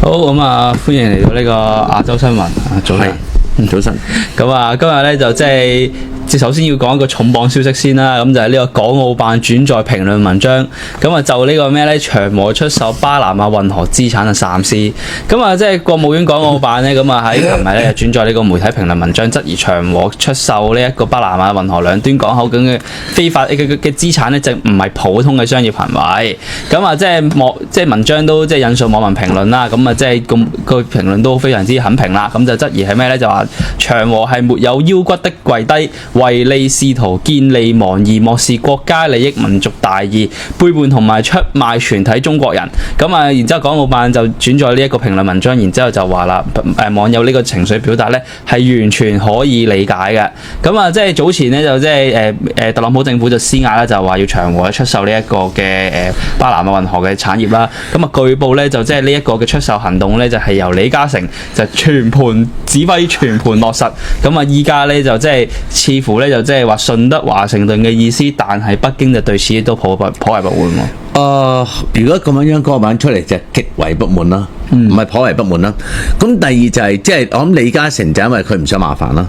好咁啊，歡迎嚟到呢個亞洲新聞啊，早晨，早晨。咁啊，今日咧就首先要講一個重磅消息先啦，咁就係呢個港澳辦轉載評論文章，咁啊就呢個咩咧，長和出售巴拿馬運河資產嘅三思，咁啊即係國務院港澳辦咧，咁啊喺琴日咧轉載呢個媒體評論文章，質疑長和出售呢一個巴拿馬運河兩端港口咁嘅非法嘅資產咧，就唔係普通嘅商業行為，咁啊即係文章都即係引述網民評論啦，咁啊即係個評論都非常之肯評啦，咁就質疑係咩咧？就話長和係沒有腰骨的跪低。為利試圖見利忘義，漠視國家利益、民族大義，背叛同埋出賣全體中國人。咁啊，然之後港澳辦就轉載呢一個評論文章，然之後就話啦，網友呢個情緒表達咧係完全可以理解嘅。咁啊，即係早前咧就即係特朗普政府就施壓啦，就話要長和出售呢一個嘅巴拿馬運河嘅產業啦。咁啊，據報咧就即係呢一個嘅出售行動咧就係由李嘉誠就全盤指揮、全盤落實。咁啊，依家咧就即係似乎咧就即係話順德華盛頓嘅意思，但係北京就對此都頗為不滿喎。如果咁樣個版出嚟就極為不滿啦，唔係頗為不滿啦。咁第二就係即係我諗李嘉誠就因為佢唔想麻煩啦，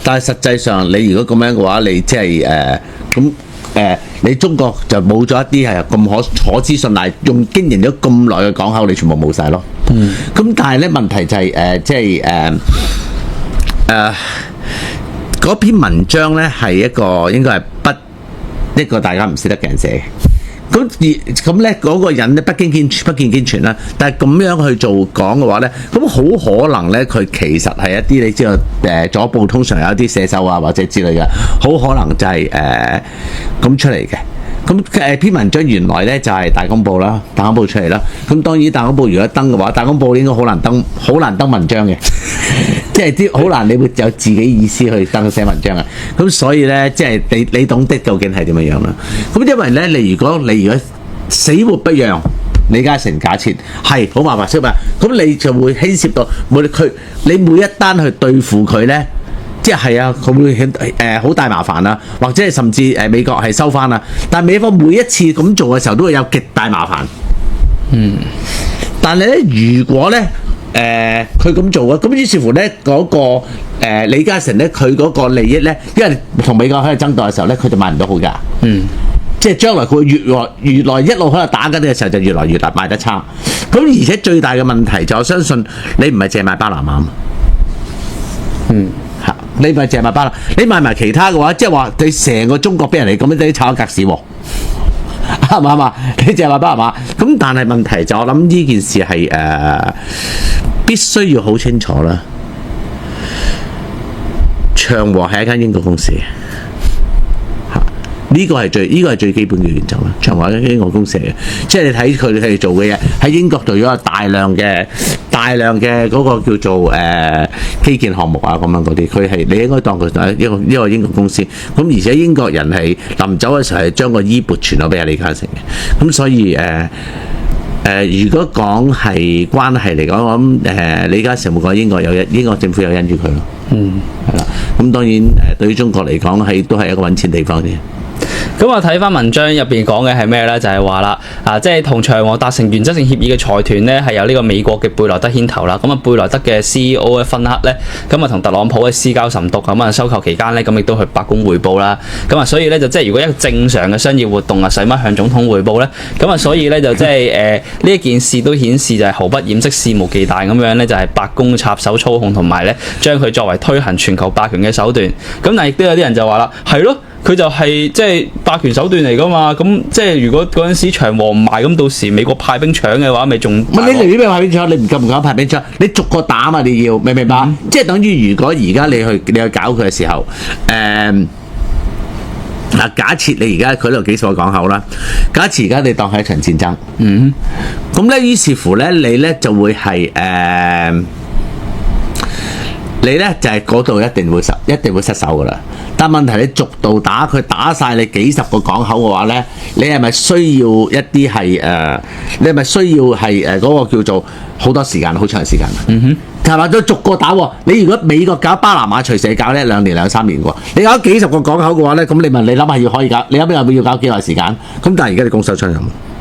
但係實際上你如果咁樣嘅話，你即係你中國就冇咗一啲係咁可資信賴，用經營咗咁耐嘅港口，你全部冇晒咯。咁但係咧問題就係嗰篇文章咧係應該係一個大家唔識得嘅人寫嘅，咁咧嗰個人咧不見經傳啦，但係咁樣去做講嘅話咧，咁好可能咧佢其實係一啲你知道左報通常有一啲寫手啊或者之類嘅，好可能就係咁出嚟嘅。咁篇文章原來咧就係大公報啦，大公報出嚟啦。咁當然大公報如果登嘅話，大公報應該好難登文章嘅，即係啲好難你會有自己意思去寫文章啊。咁所以咧，即係你懂得究竟係點樣樣啦。咁因為咧，你如果死活不讓李嘉誠假設係好麻煩識嘛，咁你就會牽涉到你每一單去對付佢咧。即係啊，佢會好大麻煩啦，或者係甚至美國係收翻啦。但係美國每一次咁做嘅時候，都會有極大麻煩。但係咧，如果咧佢咁做啊，咁於是乎咧嗰個李嘉誠咧，佢嗰個利益咧，因為同美國喺度爭奪嘅時候咧，佢就買唔到好價。即係將來佢越來一路喺度打緊嘅時候，就越來越大賣得差。咁而且最大嘅問題就我相信你唔係淨係買巴拿馬。你咪淨係買巴拿，你買埋其他嘅話，即係話你成個中國俾人哋咁樣啲炒格市喎，啱唔啱啊？你淨係買巴拿馬，咁但係問題就我諗呢件事係必須要好清楚啦。長和係一間英國公司。呢個係最基本嘅原則啦。長和係英國公司嚟嘅，即係你睇佢哋做嘅嘢喺英國做咗大量嘅嗰個叫做基建項目啊咁樣嗰啲，你應該當佢係一個英國公司。咁而且英國人係臨走嘅時候係將個衣缽傳咗俾阿李嘉誠嘅。咁所以如果講係關係嚟講，我諗李嘉誠會講英國政府有因住佢咯。係啦。咁當然對於中國嚟講都係一個揾錢地方啫。咁我睇翻文章入邊講嘅係咩咧？就係話啦，即係同長和達成原則性協議嘅財團咧，係由呢個美國嘅貝萊德牽頭啦。咁啊，貝萊德嘅 CEO 嘅芬克咧，咁啊同特朗普嘅私交甚篤。咁啊，收購期間咧，咁亦都去白宮匯報啦。咁啊，所以咧就即係如果一個正常嘅商業活動啊，使乜向總統匯報咧？咁啊，所以咧就即係呢一件事都顯示就係毫不掩飾、肆無忌憚咁樣咧，就係白宮插手操控同埋咧，將佢作為推行全球霸權嘅手段。咁但係亦都有啲人就話啦，係咯。佢就係即係霸權手段嚟噶嘛，咁即係如果嗰陣時長和唔賣，咁到時美國派兵搶嘅話，咪仲唔係你嚟邊派兵搶？你唔敢派兵搶？你逐個打嘛，你要明唔明白？即係等於如果而家你去搞佢嘅時候，假設你而家佢度幾所港口啦，假設而家你當係一場戰爭，咁咧於是乎咧，你咧就會係你咧就係嗰度一定會失手噶啦。但問題你逐度打佢，打晒你幾十個港口嘅話咧，你係咪需要一啲係你係咪需要係嗰個叫做好多時間、好長時間啊？係嘛？都逐個打喎。你如果美國搞巴拿馬隨時搞呢2年2、3年喎，你搞幾十個港口嘅話咧，咁你諗下要搞，你諗下要搞幾耐時間？咁但係而家你拱手出任，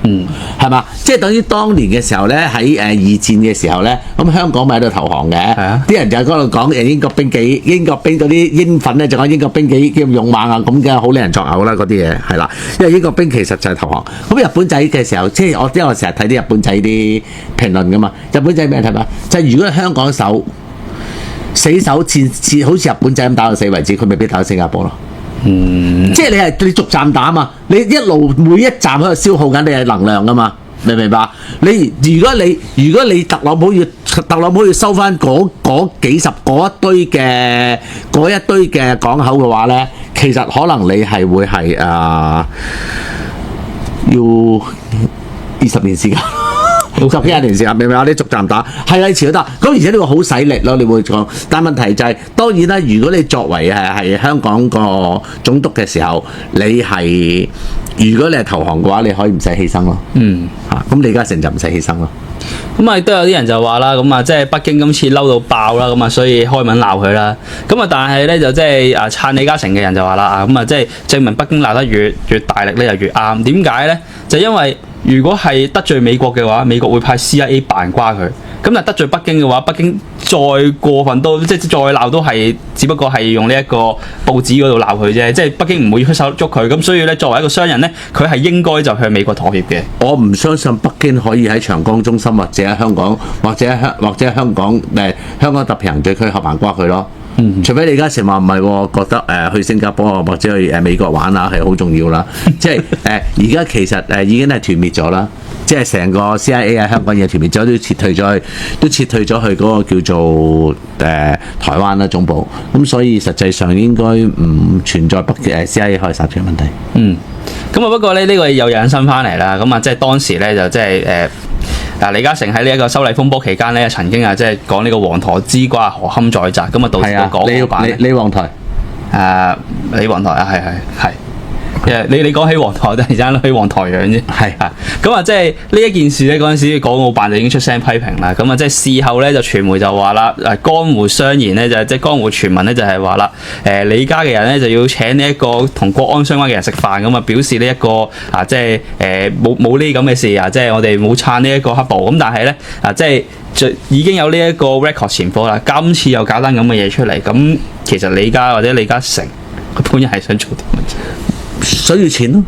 係嘛？即係等於當年嘅時候咧，喺二戰嘅時候咧，咁香港咪喺度投降嘅。係啊，啲人就喺嗰度講英國兵嗰啲英粉咧，就講英國兵幾勇猛啊，咁嘅好令人作嘔啦嗰啲嘢係啦。因為英國兵其實就係投降。咁日本仔嘅時候，即係因為我成日睇啲日本仔啲評論噶嘛。日本仔咩睇法？就係如果香港死守戰，好似日本仔咁打到死為止，佢未必打到新加坡咯。即係你逐站打嘛，你一路每一站喺度消耗緊你嘅能量噶嘛，明唔明白？如果你特朗普要收翻嗰一堆嘅港口嘅話咧，其實可能你係會係要20年時間。10幾廿年時間，明唔明啊？你逐站打，係啦，遲都得。咁而且呢個好使力咯，你會講。但問題就係、是，當然啦，如果你作為係香港個總督嘅時候，如果你係投降嘅話，你可以唔使犧牲咯。咁李嘉誠就唔使犧牲咯。咁啊，都有啲人就話啦，咁啊，即係北京今次嬲到爆啦，咁啊，所以開文鬧佢啦。咁啊，但係咧就即係撐李嘉誠嘅人就話啦，咁啊，即係證明北京鬧得越大力咧，就越啱。點解咧？就因為如果係得罪美國嘅話，美國會派 CIA 扮瓜佢。咁但係得罪北京嘅話，北京再過分都即係再鬧都係，只不過係用呢一個報紙嗰度鬧佢啫。即係北京唔會出手捉佢。咁所以咧，作為一個商人咧，佢係應該就向美國妥協嘅。我唔相信北京可以喺長江中心或者喺香港或者香港香港特別行政區合埋瓜佢咯。除非李嘉誠話唔係喎，覺得去新加坡或者去美國玩啊係好重要啦。即係而家其實已經係團滅咗啦。即係成個 CIA 喺香港嘢團滅咗，都撤退咗去嗰個叫做台灣啦總部。咁所以實際上應該唔存在CIA 可以殺出嘅問題。咁啊不過咧呢個又引申翻嚟啦。咁啊即係當時咧就即係李嘉誠喺呢一個修例風波期間咧，曾經即係講呢個黃台之瓜何堪再摘，咁啊導致個港澳辦李黃台李黃台係。你講起黃台，突然之間諗起黃台仰啫。咁啊，即係呢一件事咧，嗰陣時港澳辦就已經出聲批評啦。咁啊，即係事後咧，就傳媒就話啦，江湖相言咧，即係江湖傳聞咧，就係話啦，李家嘅人咧就要請呢一個同國安相關嘅人食飯，咁啊表示呢一個即係冇呢啲咁嘅事啊，即係我哋冇撐呢一個黑暴。咁但係咧即係已經有呢一個 record 前科啦，今次又搞單咁嘅嘢出嚟，咁其實李家或者李嘉誠佢本人係想做啲乜嘢？需要錢咯，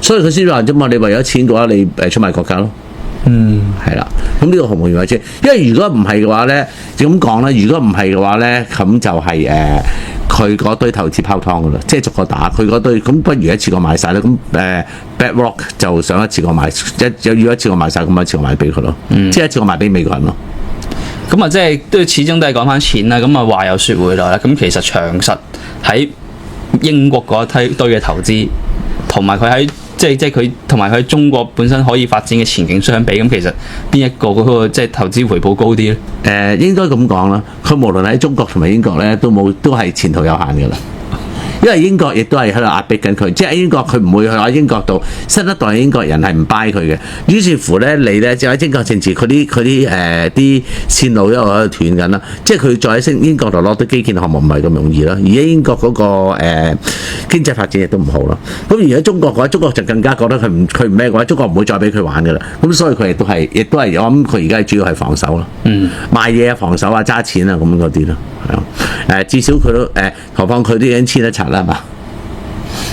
所以佢先話啫嘛。你為咗錢嘅話，你出賣國家咯。係啦。咁呢個毫無疑問啫。因為如果唔係嘅話咧，咁講咧，如果唔係嘅話咧，咁就係佢嗰堆投資泡湯噶啦，即係逐個打佢嗰堆。咁不如一次過買晒啦。咁BlackRock 就想一次過買要一次過買晒，咁一次過買俾佢咯。即係一次過賣俾美國人咯。咁啊，即係都始終都係講翻錢啦。咁啊話又説回來啦。咁其實長實喺英國嗰一堆嘅投資，同埋佢喺即係佢同埋佢喺中國本身可以發展嘅前景相比，咁其實邊一個嗰個即係投資回報高啲咧？應該咁講啦。佢無論喺中國同埋英國咧，都係前途有限㗎啦。因為英國亦都係喺度壓迫緊佢，即係英國佢唔會去喺英國度，新一代英國人係唔 buy 佢嘅。於是乎咧，你咧就喺英國政治，佢啲線路一路喺度斷緊啦。即係佢再喺英國度攞到基建項目唔係咁容易啦。而家英國嗰個經濟發展亦都唔好啦。咁而喺中國嘅話，中國就更加覺得佢唔咩嘅話，中國唔會再俾佢玩㗎啦。咁所以佢亦都係我諗佢而家主要係防守咯，賣嘢啊、防守啊、揸錢啊咁嗰啲咯。至少佢都何況佢都已經簽得拆啦，係嘛？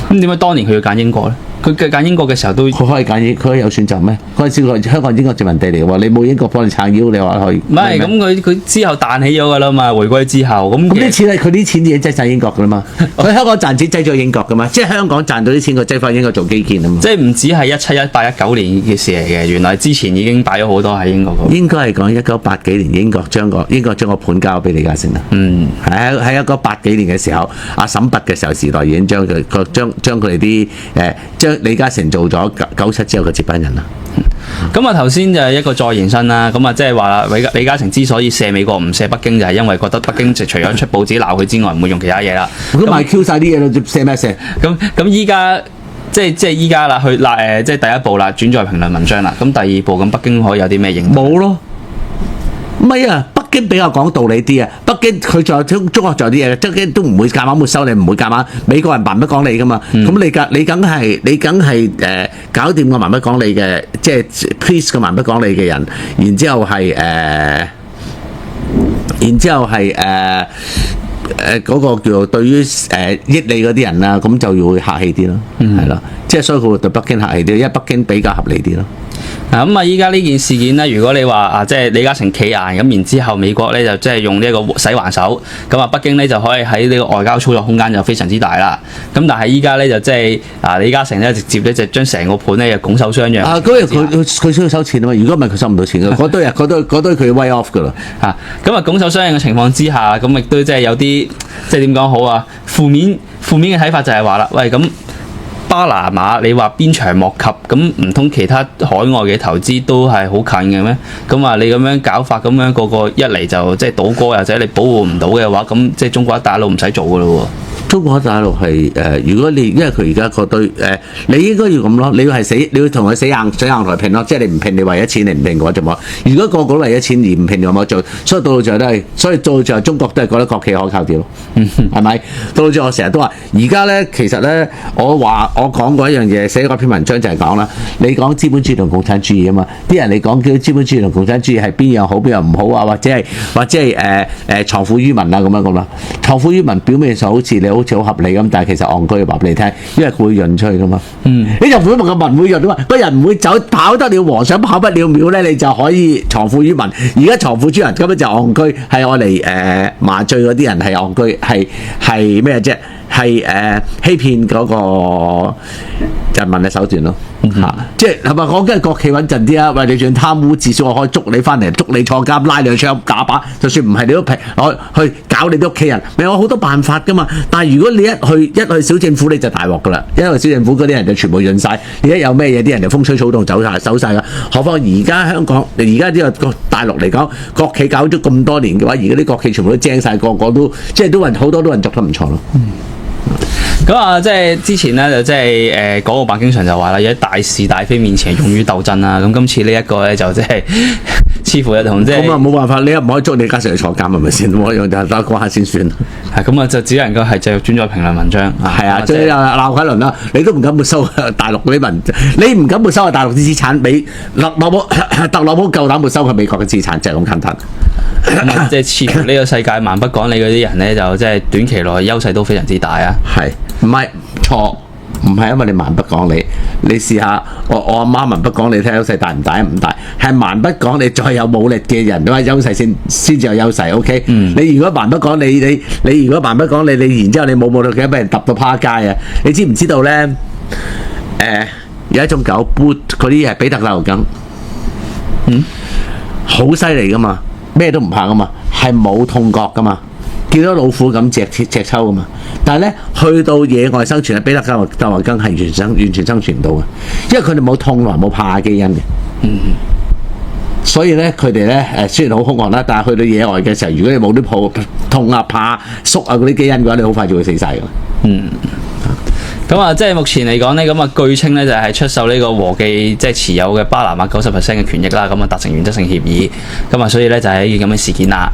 咁點解當年佢要揀英國咧？佢揀英國嘅時候都佢可以揀英，佢可以有選擇咩？嗰陣時香港英國殖民地嚟喎，你冇英國幫你撐腰，你話可以？唔係咁，佢之後彈起咗㗎啦嘛，回歸之後咁啲錢係佢啲錢已經擠晒英國㗎啦嘛。佢香港賺錢擠咗英國㗎嘛，即係香港賺到啲錢佢擠翻英國做基建啊嘛。即係唔止係17、18、19年嘅事嚟嘅，原來之前已經擺咗好多喺英國嗰度。應該係講1980幾年英國將個盤交俾李嘉誠啦。喺1980幾年嘅時候，阿沈拔嘅時候時代已經將佢哋啲將李嘉誠做咗97之後嘅接班人啦。咁啊頭先就係一個再延伸啦。咁啊即係話李嘉誠之所以射美國唔射北京，就係因為覺得北京除咗出報紙鬧佢之外，唔會用其他嘢啦。咁賣 Q 晒啲嘢啦，射咩射？咁依家即係依家啦，去即係第一步啦，轉載評論文章啦。咁第二步咁北京可以有啲咩影響？冇咯。唔係啊，北京比較講道理啲啊，北京佢仲有中國仲有啲嘢，北京都唔會夾硬沒收你，唔會夾硬美國人蠻不講理噶嘛。咁你梗係搞掂個蠻不講理嘅，即係 please 個蠻不講理嘅人，然之後係嗰個叫做對於益你嗰啲人啦，咁就要客氣啲咯，係咯，即係所以佢會對北京客氣啲，因為北京比較合理啲咯。咁啊，依家呢件事件咧，如果你話即係李嘉誠企硬咁，然之後美國咧就即係用呢一個洗還手，咁啊北京咧就可以喺呢個外交操作空間就非常之大啦。咁但係依家咧就即係李嘉誠咧直接咧就將成個盤咧就拱手相讓。嗰日佢需要收錢啊嘛，如果唔係佢收唔到錢嘅，嗰堆佢 way off 噶啦。咁啊拱手相讓嘅情況之下，咁亦都即係有啲即係點講好啊？負面嘅睇法就係話啦，喂咁。巴拿馬，你話邊場莫及，咁唔通其他海外嘅投資都係好近嘅咩？咁啊，你咁樣搞法，咁樣個一嚟就即係倒戈，或者你保護唔到嘅話，咁即係中國一帶一路唔使做噶咯喎。中國一帶一路係如果你因為佢而家嗰堆你應該要咁咯，你要同佢死硬台拼咯，即係你唔拼，你為咗錢你唔拼嘅話就冇。如果個個都為咗錢而唔拼，就冇做。所以到最後都係，所以到最後中國都係覺得國企可靠啲咯，係咪？到最後我成日都話，而家咧其實咧，我講過一樣嘢，寫過篇文章就係講啦，你講資本主義同共產主義啊嘛，啲人你講叫資本主義同共產主義係邊樣好邊樣唔好啊，或者係藏富於民啊咁啦，藏富於民表面上好似好合理咁，但係其實戇居話俾你聽，因為佢會潤出去噶嘛。你就唔會問個民會潤啊嘛，個人唔會走，跑得了和尚跑不了廟咧，你就可以藏富於民。而家藏富於民根本就戇居，係我嚟麻醉嗰啲人係戇居，係咩啫？係欺騙嗰個人民嘅手段咯。即係咪講緊國企穩陣啲啊？喂，你仲貪污，至少我可以捉你翻嚟，捉你坐監，拉你去槍假把，就算唔係你都我去搞你啲屋企人，咪有好多辦法噶嘛。但係如果你一去小政府，你就大鑊噶啦，因為小政府嗰啲人就全部潤晒，而家有咩嘢啲人就風吹草動走晒噶。何況而家香港，而家呢個大陸嚟講，國企搞咗咁多年嘅話，而家啲國企全部都精晒，個個都即係都好多都運作得唔錯咯。咁啊，即係之前咧就即係港澳辦經常就話啦，喺大是大非面前勇於鬥爭啦。咁今次呢一個咧就即係似乎又同即係咁啊，冇辦法，你又唔可以捉李嘉誠去坐監係咪先？我用就得講下先算。咁啊，就只能夠係繼續轉載評論文章。係啊，即係鬧一輪啦。你都唔敢沒收大陸嗰啲民，你唔敢沒收大陸啲資產，俾特朗普夠膽沒收佢美國嘅資產，就係咁簡單。即係似乎呢個世界蠻不講理嗰啲人咧，就即係短期內優勢都非常之大啊。係唔係錯？唔係因為你蠻不講理，你試下我阿媽蠻不講理，睇優勢大唔大？唔大，係蠻不講理，再有武力嘅人嘅話，優勢先至有優勢。OK，你如果蠻不講理，你如果蠻不講理，你然之後你冇武力嘅，俾人揼到趴街啊！你知唔知道咧？有一種狗 boot 嗰啲係比特大牛筋，好犀利噶嘛，咩都唔怕噶嘛，係冇痛覺噶嘛。見到老虎咁隻抽噶嘛，但係咧去到野外生存咧，比特大牛筋係完全生存唔到嘅，因為佢哋冇痛同埋冇怕基因嘅。所以咧佢哋咧雖然好兇悍啦，但係去到野外嘅時候，如果你冇啲痛啊、怕縮啊嗰啲基因嘅話，你好快就會死晒㗎。咁啊，即係目前嚟講呢，咁啊據稱咧就係出售呢個和記即係持有嘅巴拿馬90% 嘅權益啦，咁啊達成原則性協議，咁啊所以咧就係一件咁嘅事件啦。